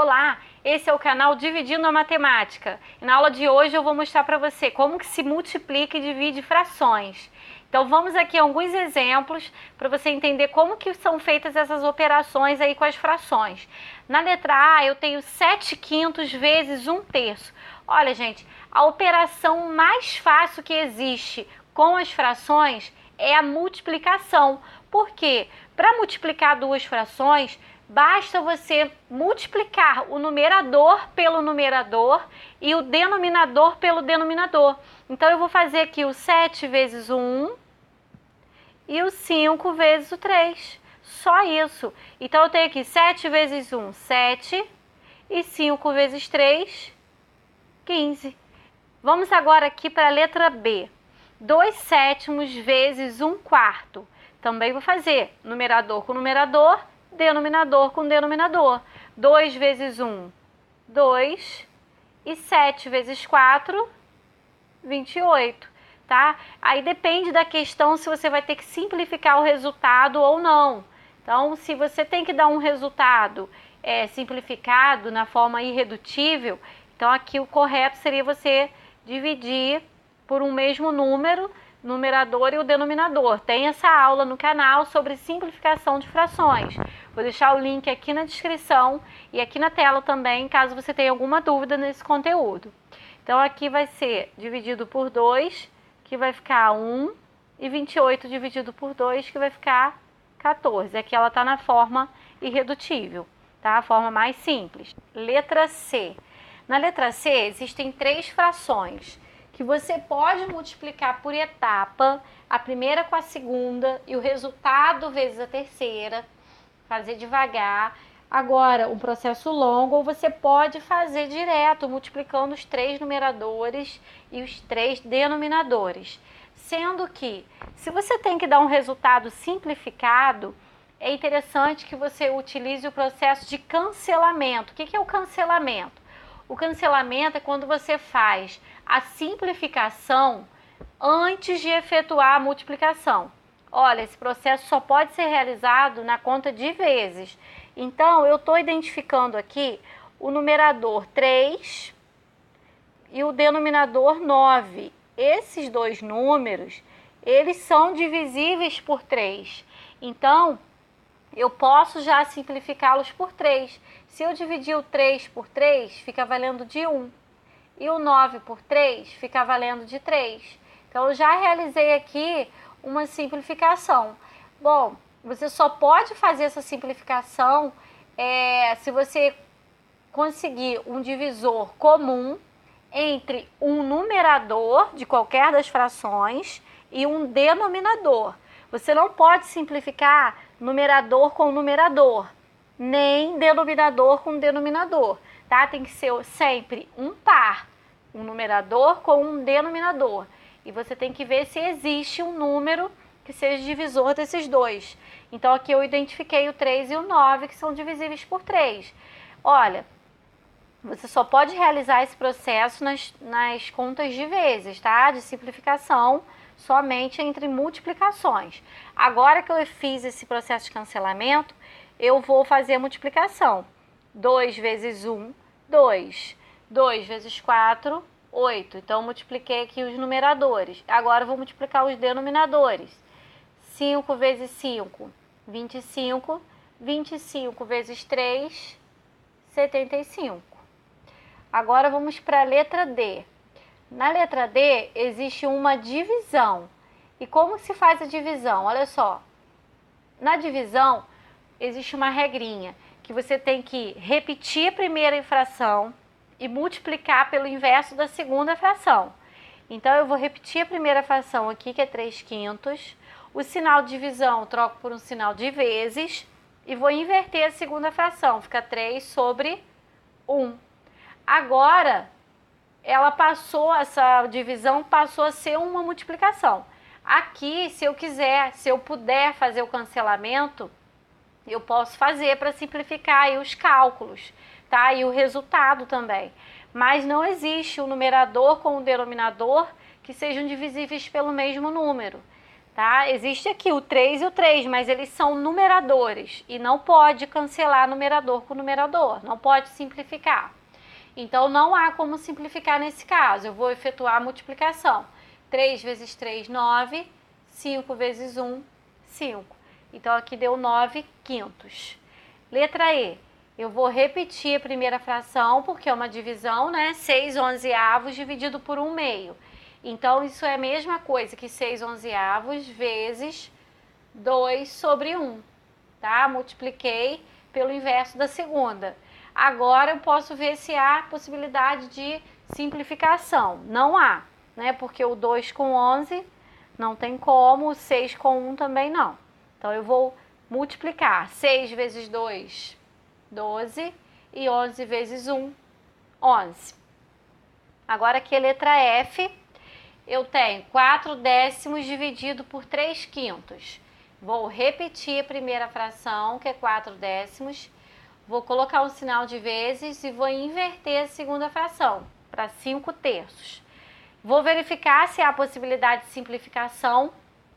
Olá, esse é o canal Dividindo a Matemática. E na aula de hoje eu vou mostrar para você como que se multiplica e divide frações. Então vamos aqui a alguns exemplos para você entender como que são feitas essas operações aí com as frações. Na letra A eu tenho 7/5 vezes 1/3. Olha, gente, a operação mais fácil que existe com as frações é a multiplicação. Por quê? Para multiplicar duas frações, basta você multiplicar o numerador pelo numerador e o denominador pelo denominador. Então, eu vou fazer aqui o 7 vezes o 1 e o 5 vezes o 3. Só isso. Então, eu tenho aqui 7 vezes 1, 7, e 5 vezes 3, 15. Vamos agora aqui para a letra B. 2/7 vezes 1/4. Também vou fazer numerador com numerador, denominador com denominador. 2 vezes 1, 2, e 7 vezes 4, 28, tá? Aí depende da questão se você vai ter que simplificar o resultado ou não. Então, se você tem que dar um resultado simplificado na forma irredutível, então aqui o correto seria você dividir por um mesmo número, numerador e o denominador. Tem essa aula no canal sobre simplificação de frações. Vou deixar o link aqui na descrição e aqui na tela também, caso você tenha alguma dúvida nesse conteúdo. Então, aqui vai ser dividido por 2, que vai ficar 1, e 28 dividido por 2, que vai ficar 14. Aqui ela está na forma irredutível, tá? A forma mais simples. Letra C. Na letra C, existem 3 frações que você pode multiplicar por etapa, a primeira com a segunda e o resultado vezes a terceira, fazer devagar. Agora, um processo longo, ou você pode fazer direto, multiplicando os 3 numeradores e os 3 denominadores. Sendo que, se você tem que dar um resultado simplificado, é interessante que você utilize o processo de cancelamento. O que é o cancelamento? O cancelamento é quando você faz a simplificação antes de efetuar a multiplicação. Olha, esse processo só pode ser realizado na conta de vezes. Então, eu estou identificando aqui o numerador 3 e o denominador 9. Esses dois números, eles são divisíveis por 3. Então, eu posso já simplificá-los por 3. Se eu dividir o 3 por 3, fica valendo de 1. E o 9 por 3 fica valendo de 3. Então, eu já realizei aqui uma simplificação. Bom, você só pode fazer essa simplificação se você conseguir um divisor comum entre um numerador de qualquer das frações e um denominador. Você não pode simplificar numerador com numerador, nem denominador com denominador, tá? Tem que ser sempre um par, um numerador com um denominador. E você tem que ver se existe um número que seja divisor desses dois. Então, aqui eu identifiquei o 3 e o 9, que são divisíveis por 3. Olha, você só pode realizar esse processo nas contas de vezes, tá? De simplificação, somente entre multiplicações. Agora que eu fiz esse processo de cancelamento, eu vou fazer a multiplicação. 2 vezes 1, 2. 2 vezes 4, 8. Então, eu multipliquei aqui os numeradores. Agora, eu vou multiplicar os denominadores. 5 vezes 5, 25. 25 vezes 3, 75. Agora, vamos para a letra D. Na letra D, existe uma divisão. E como se faz a divisão? Olha só. Na divisão, existe uma regrinha, que você tem que repetir a primeira fração e multiplicar pelo inverso da segunda fração. Então, eu vou repetir a primeira fração aqui, que é 3/5. O sinal de divisão eu troco por um sinal de vezes e vou inverter a segunda fração. Fica 3 sobre 1. Agora, essa divisão passou a ser uma multiplicação. Aqui, se eu puder fazer o cancelamento, eu posso fazer para simplificar aí os cálculos, tá? E o resultado também. Mas não existe o numerador com o denominador que sejam divisíveis pelo mesmo número, tá? Existe aqui o 3 e o 3, mas eles são numeradores e não pode cancelar numerador com numerador, não pode simplificar. Então, não há como simplificar nesse caso. Eu vou efetuar a multiplicação. 3 vezes 3, 9. 5 vezes 1, 5. Então, aqui deu 9 quintos. Letra E. Eu vou repetir a primeira fração, porque é uma divisão, né? 6 onzeavos dividido por 1 meio. Então, isso é a mesma coisa que 6 onzeavos vezes 2 sobre 1. Tá? Multipliquei pelo inverso da segunda. Agora eu posso ver se há possibilidade de simplificação. Não há, né? Porque o 2 com 11 não tem como, o 6 com 1 também não. Então eu vou multiplicar. 6 vezes 2, 12, e 11 vezes 1, 11. Agora aqui a letra F, eu tenho 4 décimos dividido por 3 quintos. Vou repetir a primeira fração, que é 4 décimos. Vou colocar um sinal de vezes e vou inverter a segunda fração para 5 terços. Vou verificar se há possibilidade de simplificação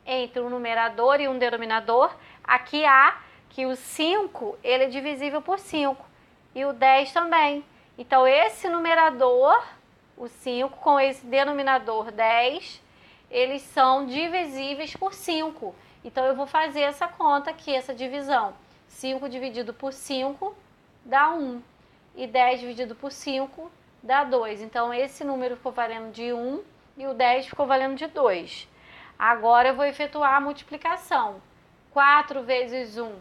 entre um numerador e um denominador. Aqui há que o 5 ele é divisível por 5 e o 10 também. Então, esse numerador, o 5, com esse denominador 10, eles são divisíveis por 5. Então, eu vou fazer essa conta aqui, essa divisão. 5 dividido por 5 dá 1. E 10 dividido por 5 dá 2. Então, esse número ficou valendo de 1 e o 10 ficou valendo de 2. Agora, eu vou efetuar a multiplicação. 4 vezes 1,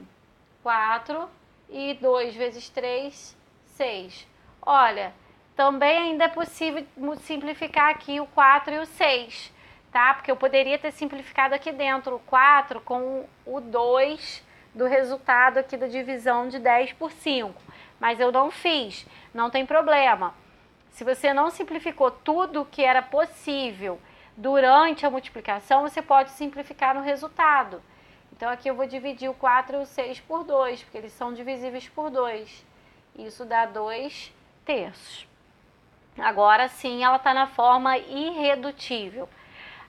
4. E 2 vezes 3, 6. Olha, também ainda é possível simplificar aqui o 4 e o 6, tá? Porque eu poderia ter simplificado aqui dentro o 4 com o 2 do resultado aqui da divisão de 10 por 5. Mas eu não fiz, não tem problema. Se você não simplificou tudo que era possível durante a multiplicação, você pode simplificar no resultado. Então, aqui eu vou dividir o 4 e o 6 por 2, porque eles são divisíveis por 2. Isso dá 2 terços. Agora sim, ela está na forma irredutível.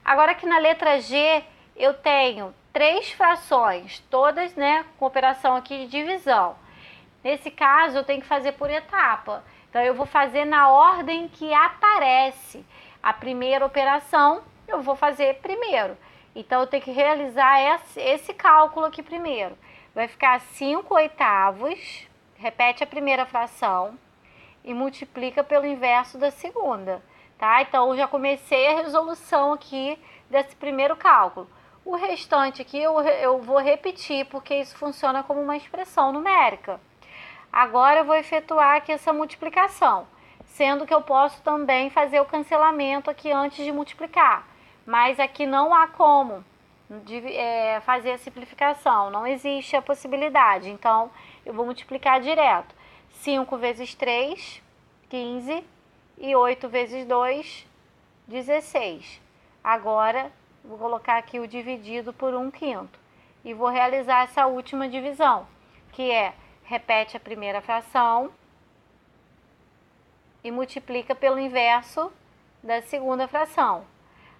Agora aqui na letra G, eu tenho 3 frações, todas, né, com operação aqui de divisão. Nesse caso, eu tenho que fazer por etapa. Então, eu vou fazer na ordem que aparece. A primeira operação, eu vou fazer primeiro. Então, eu tenho que realizar esse cálculo aqui primeiro. Vai ficar 5 oitavos, repete a primeira fração e multiplica pelo inverso da segunda, tá? Então, eu já comecei a resolução aqui desse primeiro cálculo. O restante aqui eu vou repetir, porque isso funciona como uma expressão numérica. Agora eu vou efetuar aqui essa multiplicação, sendo que eu posso também fazer o cancelamento aqui antes de multiplicar. Mas aqui não há como fazer a simplificação, não existe a possibilidade. Então, eu vou multiplicar direto. 5 vezes 3, 15, e 8 vezes 2, 16. Agora, vou colocar aqui o dividido por 1 quinto. E vou realizar essa última divisão, que é, repete a primeira fração e multiplica pelo inverso da segunda fração.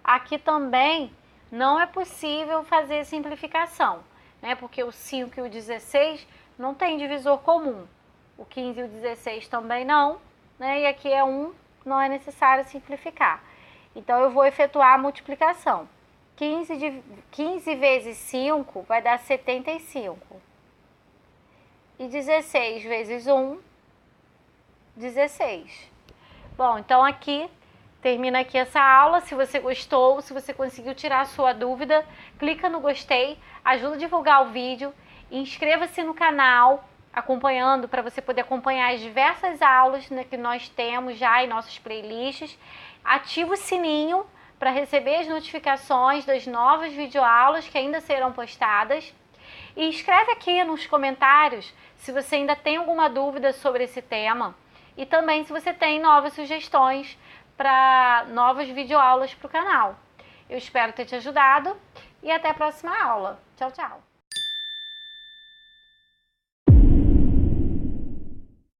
Aqui também não é possível fazer simplificação, né? Porque o 5 e o 16 não tem divisor comum. O 15 e o 16 também não, né? E aqui é 1, não é necessário simplificar. Então, eu vou efetuar a multiplicação. 15 vezes 5 vai dar 75. E 16 vezes 1, 16. Bom, então aqui termina aqui essa aula. Se você gostou, se você conseguiu tirar a sua dúvida, clica no gostei, ajuda a divulgar o vídeo, inscreva-se no canal, acompanhando, para você poder acompanhar as diversas aulas, né, que nós temos já em nossas playlists. Ativa o sininho para receber as notificações das novas videoaulas que ainda serão postadas. E escreve aqui nos comentários se você ainda tem alguma dúvida sobre esse tema. E também se você tem novas sugestões para novas videoaulas para o canal. Eu espero ter te ajudado e até a próxima aula. Tchau, tchau!